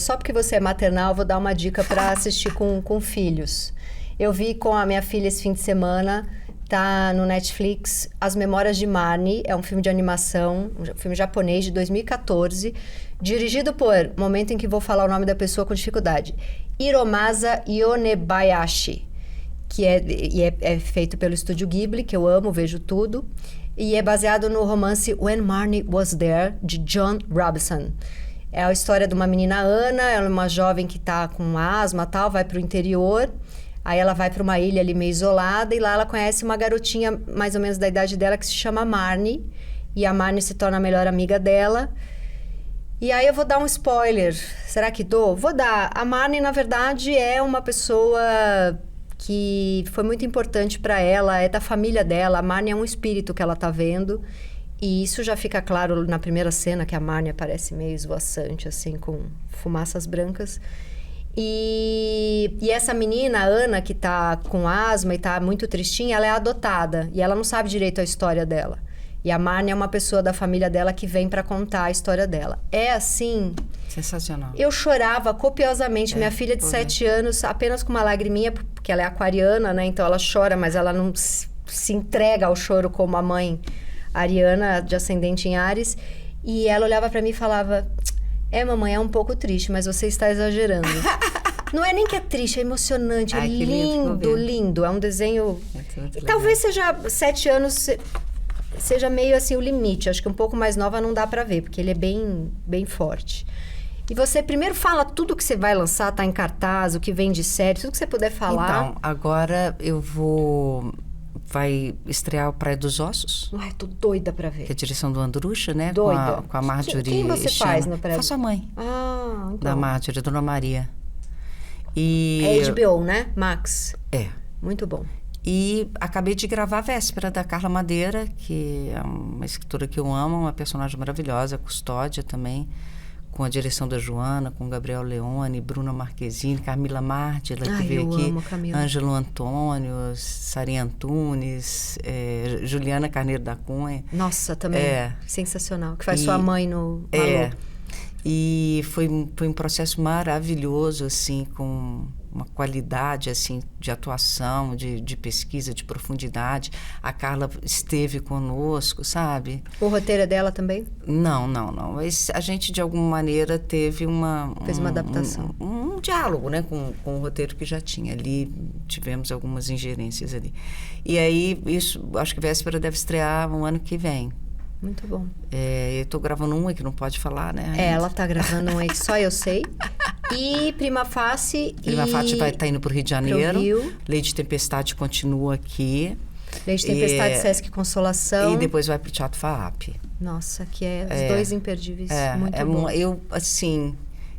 só porque você é maternal, vou dar uma dica para assistir com filhos. Eu vi com a minha filha esse fim de semana... Tá no Netflix, As Memórias de Marnie, é um filme de animação, um filme japonês de 2014, dirigido por, momento em que vou falar o nome da pessoa com dificuldade, Hiromasa Yonebayashi, que é feito pelo Estúdio Ghibli, que eu amo, vejo tudo, e é baseado no romance When Marnie Was There, de John Robinson. É a história de uma menina, Ana, ela é uma jovem que tá com asma e tal, vai pro interior. Aí ela vai para uma ilha ali meio isolada e lá ela conhece uma garotinha mais ou menos da idade dela que se chama Marnie. E a Marnie se torna a melhor amiga dela. E aí eu vou dar um spoiler. Será que dou? Vou dar. A Marnie, na verdade, é uma pessoa que foi muito importante para ela, é da família dela. A Marnie é um espírito que ela tá vendo. E isso já fica claro na primeira cena, que a Marnie aparece meio esvoaçante, assim, com fumaças brancas. E essa menina, a Ana, que tá com asma e tá muito tristinha, ela é adotada. E ela não sabe direito a história dela. E a Marnie é uma pessoa da família dela que vem pra contar a história dela. É assim... Sensacional. Eu chorava copiosamente. Minha filha de 7 anos, apenas com uma lagriminha, porque ela é aquariana, né? Então ela chora, mas ela não se entrega ao choro como a mãe ariana, de ascendente em Áries. E ela olhava pra mim e falava... mamãe, é um pouco triste, mas você está exagerando. Não é nem que é triste, é emocionante, é lindo, lindo. É um desenho... E talvez seja 7 anos, seja meio assim o limite. Acho que um pouco mais nova não dá pra ver, porque ele é bem, bem forte. E você primeiro fala tudo que você vai lançar, tá em cartaz, o que vem de série, tudo que você puder falar. Então, agora eu vou... Vai estrear o Praia dos Ossos. Ai, tô doida pra ver. Que é a direção do Andrucha, né? Doida. Com a Marjorie. Quem você faz no Praia? Faço a mãe. Então. Da Marjorie, Dona Maria. E... É HBO, né? Max. É. Muito bom. E acabei de gravar a Véspera, da Carla Madeira, que é uma escritora que eu amo, uma personagem maravilhosa, Custódia também, com a direção da Joana, com Gabriel Leone, Bruna Marquezine, Camila Mártila, que veio aqui, Ângelo Antônio, Sarinha Antunes, Juliana Carneiro da Cunha. Nossa, também sensacional, que faz sua mãe no Alô. E foi um processo maravilhoso, assim, com uma qualidade, assim, de atuação, de pesquisa, de profundidade. A Carla esteve conosco, sabe? O roteiro é dela também? Não. Mas a gente, de alguma maneira, teve Fez uma adaptação. Um diálogo, né? Com o roteiro que já tinha ali. Tivemos algumas ingerências ali. E aí, isso, acho que Véspera deve estrear no ano que vem. Muito bom. Eu tô gravando um aí que não pode falar, né? Ela tá gravando um aí que só eu sei. E Prima Face Prima Face vai estar indo para o Rio de Janeiro. Rio. Leite Tempestade continua aqui. Leite Tempestade, Sesc Consolação. E depois vai para o Teatro FAAP. Nossa, que os dois imperdíveis. Muito é bom.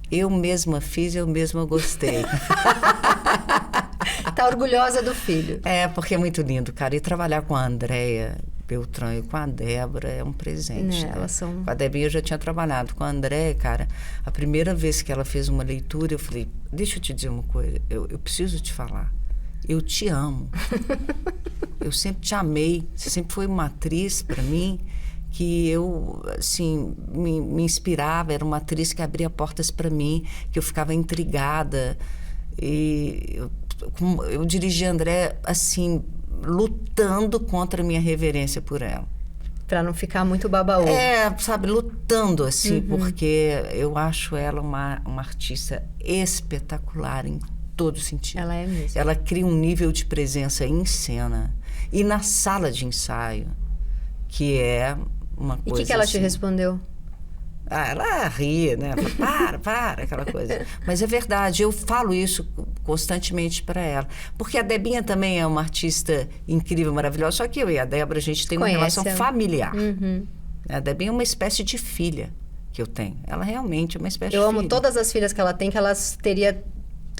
Eu mesma fiz, eu mesma gostei. Tá orgulhosa do filho. Porque é muito lindo, cara. E trabalhar com a Andréia Beltrão e com a Débora é um presente. Né? Elas são... Com a Débora eu já tinha trabalhado. Com a Andréia, cara, a primeira vez que ela fez uma leitura, eu falei, deixa eu te dizer uma coisa, eu preciso te falar. Eu te amo. Eu sempre te amei. Você sempre foi uma atriz para mim que eu, assim, me inspirava. Era uma atriz que abria portas para mim, que eu ficava intrigada. E eu dirigi a André, assim, lutando contra a minha reverência por ela. Pra não ficar muito baba-ovo. Sabe, lutando, assim, porque eu acho ela uma artista espetacular em todo sentido. Ela é mesmo. Ela cria um nível de presença em cena e na sala de ensaio, que é uma coisa. E o que ela assim, te respondeu? Ela ri, né? Fala, para, aquela coisa. Mas é verdade, eu falo isso constantemente para ela. Porque a Debinha também é uma artista incrível, maravilhosa, só que eu e a Débora, a gente tem uma relação familiar. A Debinha é uma espécie de filha que eu tenho. Ela realmente é uma espécie de filha. Eu amo todas as filhas que ela tem, que elas teria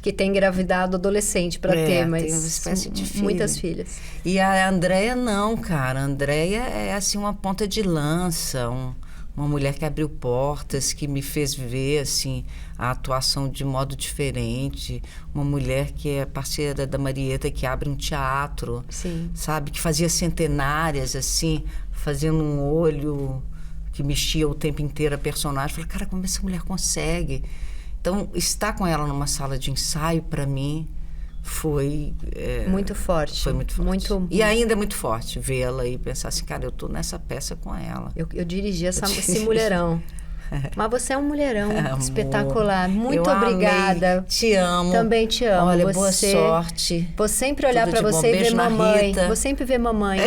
que ter engravidado adolescente para ter, mas tem uma espécie de filha. Muitas filhas. E a Andréia não, cara. A Andréia é assim uma ponta de lança, uma mulher que abriu portas, que me fez ver assim a atuação de modo diferente, uma mulher que é parceira da Marieta, que abre um teatro, Sim. sabe, que fazia centenárias assim, fazendo um olho que mexia o tempo inteiro a personagem. Eu falei, cara, como essa mulher consegue? Então, estar com ela numa sala de ensaio, para mim, foi... muito forte. Foi muito forte. Muito... E ainda é muito forte vê-la e pensar assim, cara, eu tô nessa peça com ela. Eu dirigi esse mulherão. Mas você é um mulherão espetacular. Muito eu obrigada. Amei. Te amo. Também te amo. Olha, boa sorte. Vou sempre olhar para você e ver mamãe. Vou sempre ver mamãe.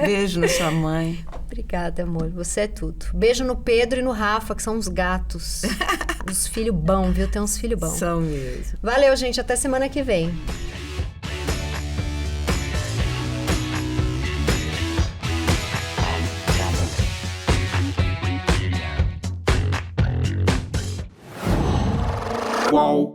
Beijo na sua mãe. Obrigada, amor. Você é tudo. Beijo no Pedro e no Rafa, que são uns gatos. Uns filhos bons, viu? Tem uns filhos bons. São mesmo. Valeu, gente. Até semana que vem. Qual?